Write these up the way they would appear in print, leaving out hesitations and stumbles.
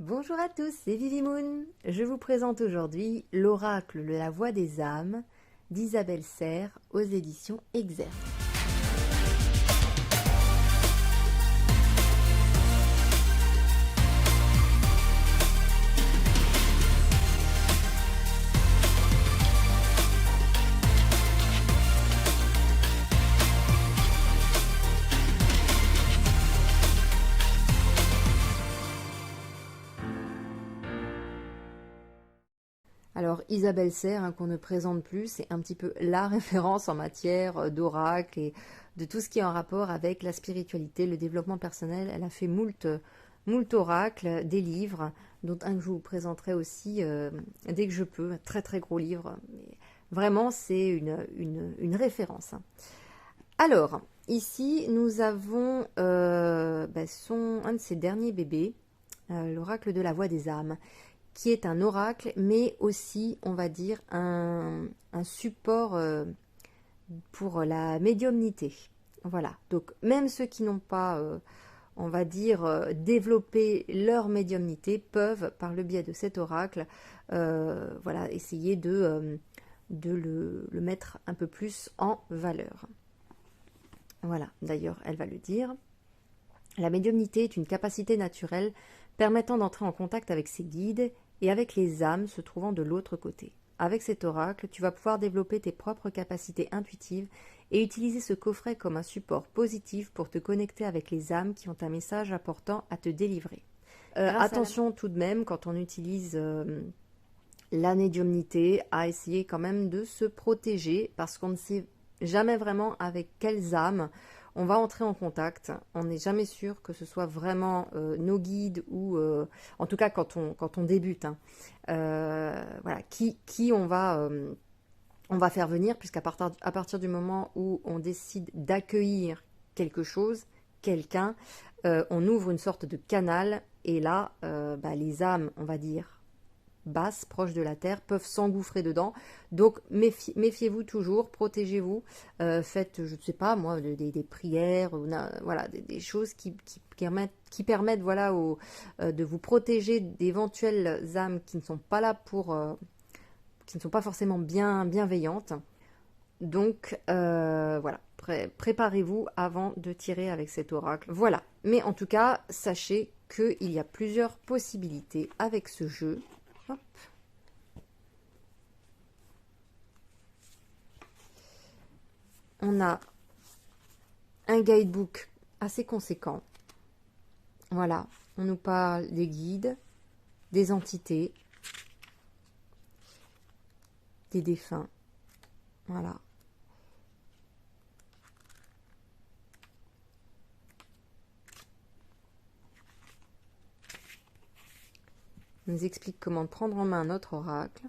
Bonjour à tous, c'est Vivi Moon. Je vous présente aujourd'hui l'oracle de la voix des âmes d'Isabelle Serre aux éditions Exergue. Alors Isabelle Serre, qu'on ne présente plus, c'est un petit peu la référence en matière d'oracle et de tout ce qui est en rapport avec la spiritualité, le développement personnel. Elle a fait moult oracles, des livres, dont un que je vous présenterai aussi dès que je peux, un très très gros livre. Mais vraiment, c'est une référence. Alors, ici, nous avons un de ses derniers bébés, l'oracle de la voix des âmes, qui est un oracle, mais aussi, on va dire, un support pour la médiumnité. Voilà, donc même ceux qui n'ont pas, on va dire, développé leur médiumnité peuvent, par le biais de cet oracle, voilà, essayer de le mettre un peu plus en valeur. Voilà, d'ailleurs, elle va le dire. La médiumnité est une capacité naturelle permettant d'entrer en contact avec ses guides et avec les âmes se trouvant de l'autre côté. Avec cet oracle, tu vas pouvoir développer tes propres capacités intuitives et utiliser ce coffret comme un support positif pour te connecter avec les âmes qui ont un message important à te délivrer. Attention tout de même, quand on utilise la médiumnité, à essayer quand même de se protéger parce qu'on ne sait jamais vraiment avec quelles âmes on va entrer en contact. On n'est jamais sûr que ce soit vraiment nos guides ou, en tout cas quand on débute, voilà, qui on va faire venir, puisqu'à partir du moment où on décide d'accueillir quelque chose, quelqu'un, on ouvre une sorte de canal et là, les âmes, on va dire, basses, proches de la terre, peuvent s'engouffrer dedans. Donc méfiez-vous toujours, protégez-vous, faites, je ne sais pas moi, des prières, voilà, des choses qui permettent voilà, de vous protéger d'éventuelles âmes qui ne sont pas là qui ne sont pas forcément bienveillantes. Donc voilà, préparez-vous avant de tirer avec cet oracle. Voilà, mais en tout cas, sachez qu'il y a plusieurs possibilités avec ce jeu. Hop. On a un guidebook assez conséquent. Voilà, on nous parle des guides, des entités, des défunts. Voilà. On nous explique comment prendre en main notre oracle,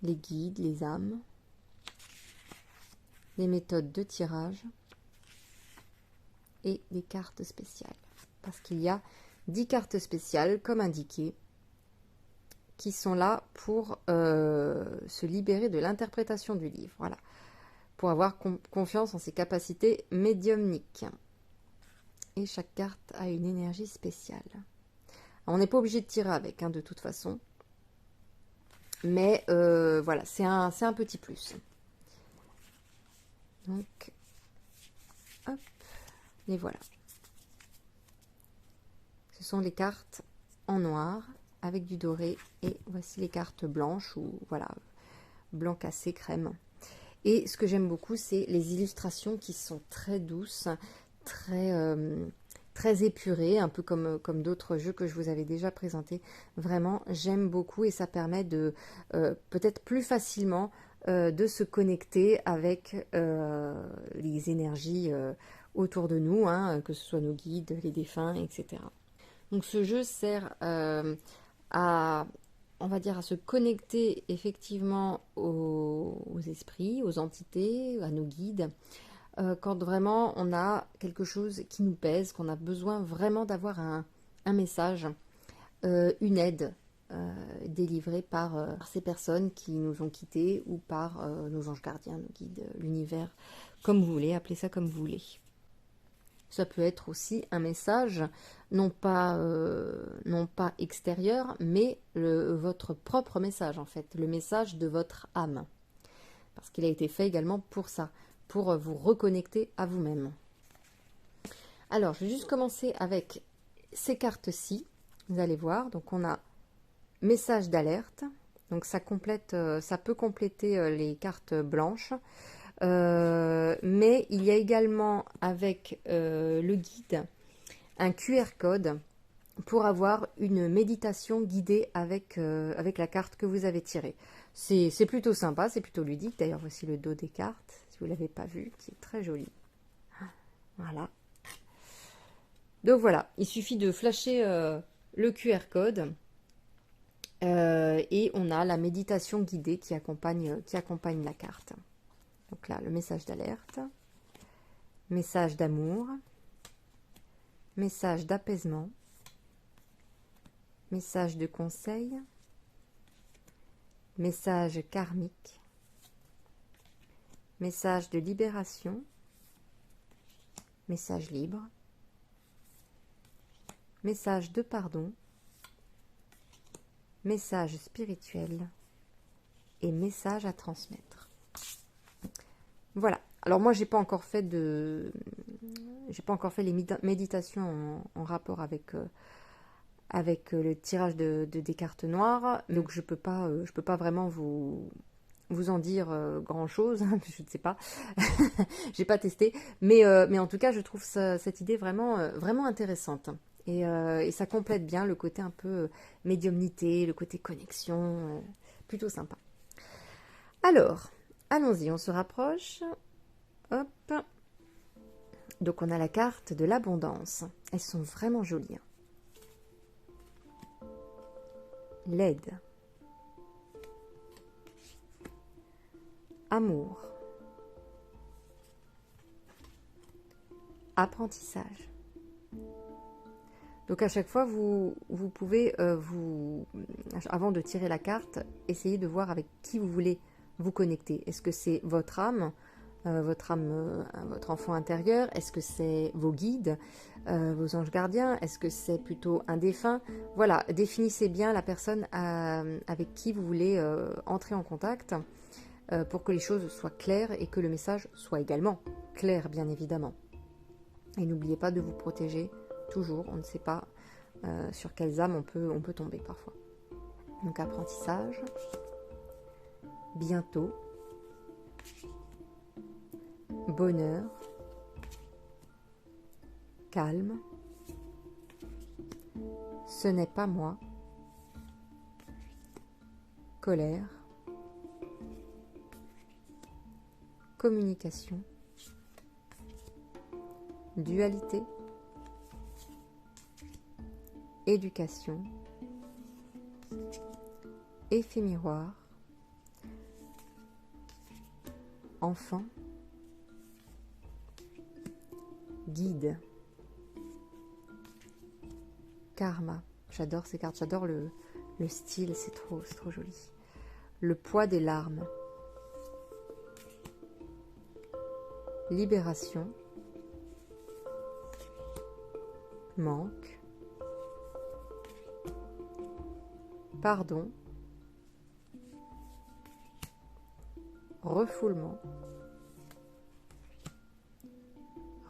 les guides, les âmes, les méthodes de tirage et les cartes spéciales. Parce qu'il y a 10 cartes spéciales, comme indiqué, qui sont là pour se libérer de l'interprétation du livre. Voilà, pour avoir confiance en ses capacités médiumniques. Et chaque carte a une énergie spéciale. Alors, on n'est pas obligé de tirer avec, de toute façon. Mais voilà, c'est un petit plus. Donc, hop, les voilà. Ce sont les cartes en noir avec du doré. Et voici les cartes blanches, ou voilà, blanc cassé, crème. Et ce que j'aime beaucoup, c'est les illustrations qui sont très douces, très épurées, un peu comme d'autres jeux que je vous avais déjà présentés. Vraiment, j'aime beaucoup et ça permet de peut-être plus facilement de se connecter avec les énergies autour de nous, que ce soit nos guides, les défunts, etc. Donc ce jeu sert à, on va dire, à se connecter effectivement aux esprits, aux entités, à nos guides, quand vraiment on a quelque chose qui nous pèse, qu'on a besoin vraiment d'avoir un message, une aide délivrée par ces personnes qui nous ont quittés ou par nos anges gardiens, nos guides, l'univers, comme vous voulez, appelez ça comme vous voulez. Ça peut être aussi un message, non pas extérieur, mais votre propre message en fait, le message de votre âme. Parce qu'il a été fait également pour ça, pour vous reconnecter à vous-même. Alors, je vais juste commencer avec ces cartes-ci. Vous allez voir, donc on a message d'alerte. Donc ça complète, ça peut compléter les cartes blanches. Mais il y a également avec le guide un QR code pour avoir une méditation guidée avec la carte que vous avez tirée. C'est plutôt sympa, c'est plutôt ludique. D'ailleurs, voici le dos des cartes, si vous ne l'avez pas vu, qui est très joli. Voilà. Donc voilà, il suffit de flasher le QR code et on a la méditation guidée qui accompagne la carte. Donc là, le message d'alerte, message d'amour, message d'apaisement, message de conseil, message karmique, message de libération, message libre, message de pardon, message spirituel et message à transmettre. Voilà. Alors moi, j'ai pas encore fait les méditations en rapport avec le tirage des cartes noires, donc je peux pas vraiment vous en dire grand chose. Je ne sais pas, j'ai pas testé, mais en tout cas, je trouve cette idée vraiment intéressante. Et ça complète bien le côté un peu médiumnité, le côté connexion, plutôt sympa. Alors, allons-y, on se rapproche. Hop. Donc on a la carte de l'abondance. Elles sont vraiment jolies. L'aide. Amour. Apprentissage. Donc à chaque fois, vous pouvez, avant de tirer la carte, essayer de voir avec qui vous voulez vous connecter. Est-ce que c'est votre âme, votre enfant intérieur? Est-ce que c'est vos guides, vos anges gardiens? Est-ce que c'est plutôt un défunt? Voilà, définissez bien la personne avec qui vous voulez entrer en contact pour que les choses soient claires et que le message soit également clair, bien évidemment. Et n'oubliez pas de vous protéger toujours, on ne sait pas sur quelles âmes on peut tomber parfois. Donc apprentissage, bientôt, bonheur, calme, ce n'est pas moi, colère, communication, dualité, éducation, effet miroir, enfant, guide, karma. J'adore ces cartes, j'adore le style, c'est trop joli. Le poids des larmes, libération, manque, pardon, refoulement,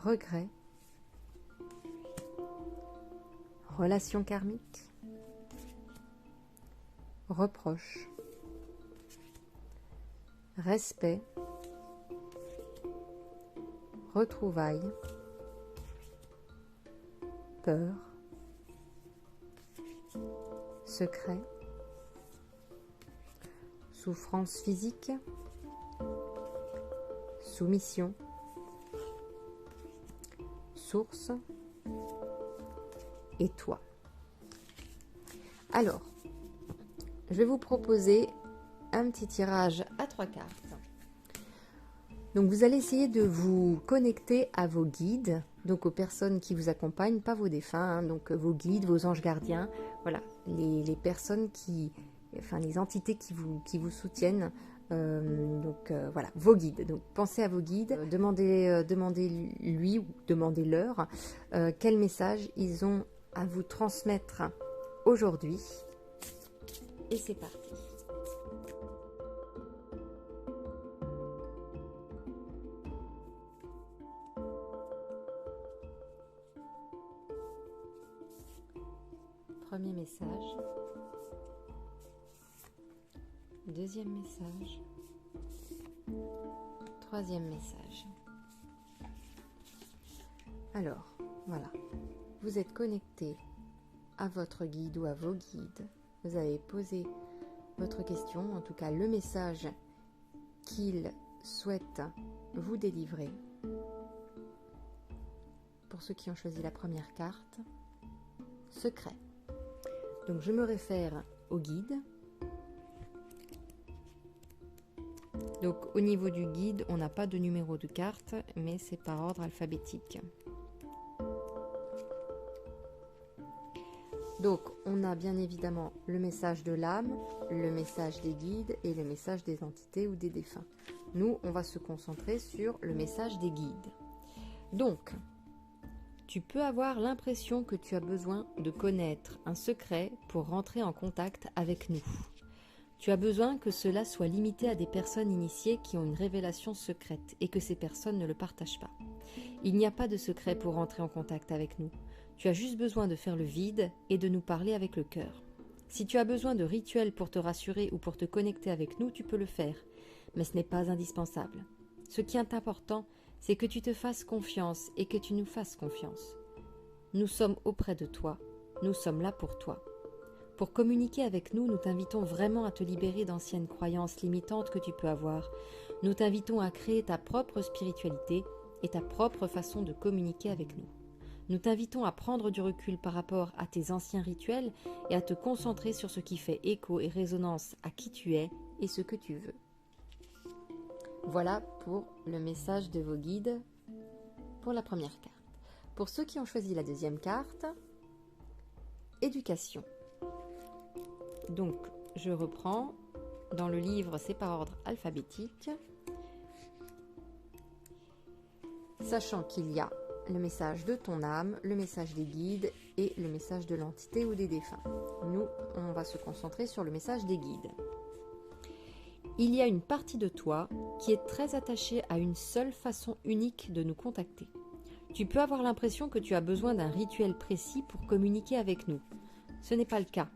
regret, relation karmique, reproche, respect, retrouvailles, peur, secret, souffrance physique, soumission, source et toi. Alors, je vais vous proposer un petit tirage à 3 cartes. Donc vous allez essayer de vous connecter à vos guides, donc aux personnes qui vous accompagnent, pas vos défunts, donc vos guides, vos anges gardiens, voilà, les personnes les entités qui vous soutiennent Voilà, vos guides. Donc pensez à vos guides, demandez-lui ou demandez-leur quel message ils ont à vous transmettre aujourd'hui. Et c'est parti. Premier message. Deuxième message. Troisième message. Alors, voilà. Vous êtes connecté à votre guide ou à vos guides. Vous avez posé votre question, en tout cas le message qu'ils souhaitent vous délivrer. Pour ceux qui ont choisi la première carte, secret. Donc je me réfère au guide. Donc au niveau du guide, on n'a pas de numéro de carte, mais c'est par ordre alphabétique. Donc on a bien évidemment le message de l'âme, le message des guides et le message des entités ou des défunts. Nous, on va se concentrer sur le message des guides. Donc, tu peux avoir l'impression que tu as besoin de connaître un secret pour rentrer en contact avec nous. Tu as besoin que cela soit limité à des personnes initiées qui ont une révélation secrète et que ces personnes ne le partagent pas. Il n'y a pas de secret pour rentrer en contact avec nous. Tu as juste besoin de faire le vide et de nous parler avec le cœur. Si tu as besoin de rituels pour te rassurer ou pour te connecter avec nous, tu peux le faire, mais ce n'est pas indispensable. Ce qui est important, c'est que tu te fasses confiance et que tu nous fasses confiance. Nous sommes auprès de toi, nous sommes là pour toi. Pour communiquer avec nous, nous t'invitons vraiment à te libérer d'anciennes croyances limitantes que tu peux avoir. Nous t'invitons à créer ta propre spiritualité et ta propre façon de communiquer avec nous. Nous t'invitons à prendre du recul par rapport à tes anciens rituels et à te concentrer sur ce qui fait écho et résonance à qui tu es et ce que tu veux. Voilà pour le message de vos guides pour la première carte. Pour ceux qui ont choisi la deuxième carte, éducation. Donc, je reprends. Dans le livre, c'est par ordre alphabétique. Sachant qu'il y a le message de ton âme, le message des guides et le message de l'entité ou des défunts. Nous, on va se concentrer sur le message des guides. Il y a une partie de toi qui est très attachée à une seule façon unique de nous contacter. Tu peux avoir l'impression que tu as besoin d'un rituel précis pour communiquer avec nous. Ce n'est pas le cas.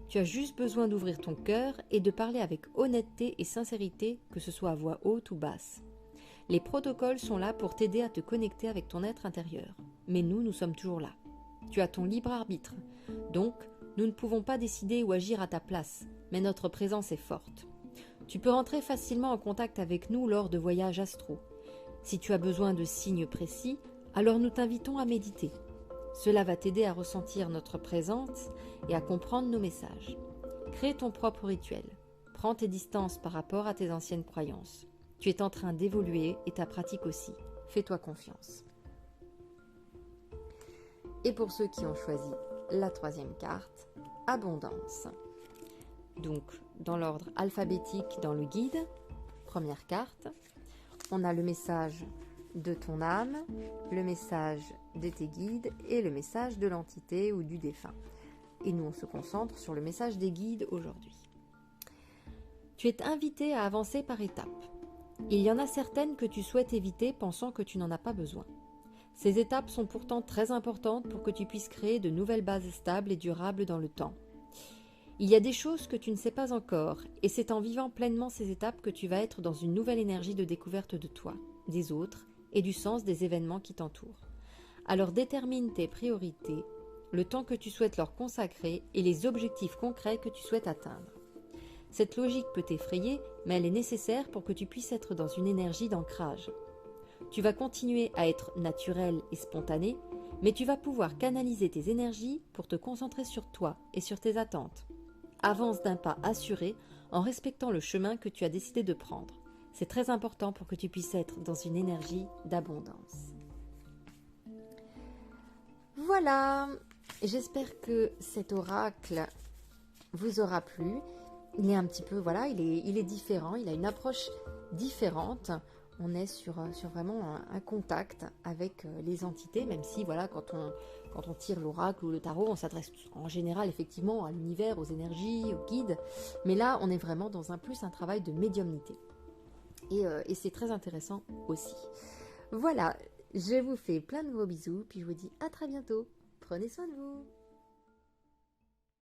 Tu as juste besoin d'ouvrir ton cœur et de parler avec honnêteté et sincérité, que ce soit à voix haute ou basse. Les protocoles sont là pour t'aider à te connecter avec ton être intérieur. Mais nous sommes toujours là. Tu as ton libre arbitre. Donc, nous ne pouvons pas décider ou agir à ta place, mais notre présence est forte. Tu peux rentrer facilement en contact avec nous lors de voyages astraux. Si tu as besoin de signes précis, alors nous t'invitons à méditer. Cela va t'aider à ressentir notre présence et à comprendre nos messages. Crée ton propre rituel. Prends tes distances par rapport à tes anciennes croyances. Tu es en train d'évoluer et ta pratique aussi. Fais-toi confiance. Et pour ceux qui ont choisi la troisième carte, abondance. Donc, dans l'ordre alphabétique dans le guide, première carte, on a le message de ton âme, le message de tes guides et le message de l'entité ou du défunt. Et nous, on se concentre sur le message des guides aujourd'hui. Tu es invité à avancer par étapes. Il y en a certaines que tu souhaites éviter pensant que tu n'en as pas besoin. Ces étapes sont pourtant très importantes pour que tu puisses créer de nouvelles bases stables et durables dans le temps. Il y a des choses que tu ne sais pas encore, et c'est en vivant pleinement ces étapes que tu vas être dans une nouvelle énergie de découverte de toi, des autres et du sens des événements qui t'entourent. Alors détermine tes priorités, le temps que tu souhaites leur consacrer et les objectifs concrets que tu souhaites atteindre. Cette logique peut t'effrayer, mais elle est nécessaire pour que tu puisses être dans une énergie d'ancrage. Tu vas continuer à être naturel et spontané, mais tu vas pouvoir canaliser tes énergies pour te concentrer sur toi et sur tes attentes. Avance d'un pas assuré en respectant le chemin que tu as décidé de prendre. C'est très important pour que tu puisses être dans une énergie d'abondance. Voilà, j'espère que cet oracle vous aura plu il est un petit peu, voilà, il est différent, il a une approche différente. On est sur vraiment un contact avec les entités, même si, voilà, quand on tire l'oracle ou le tarot, on s'adresse en général, effectivement, à l'univers, aux énergies, aux guides. Mais là, on est vraiment dans un travail de médiumnité. Et c'est très intéressant aussi. Voilà, je vous fais plein de gros bisous, puis je vous dis à très bientôt. Prenez soin de vous.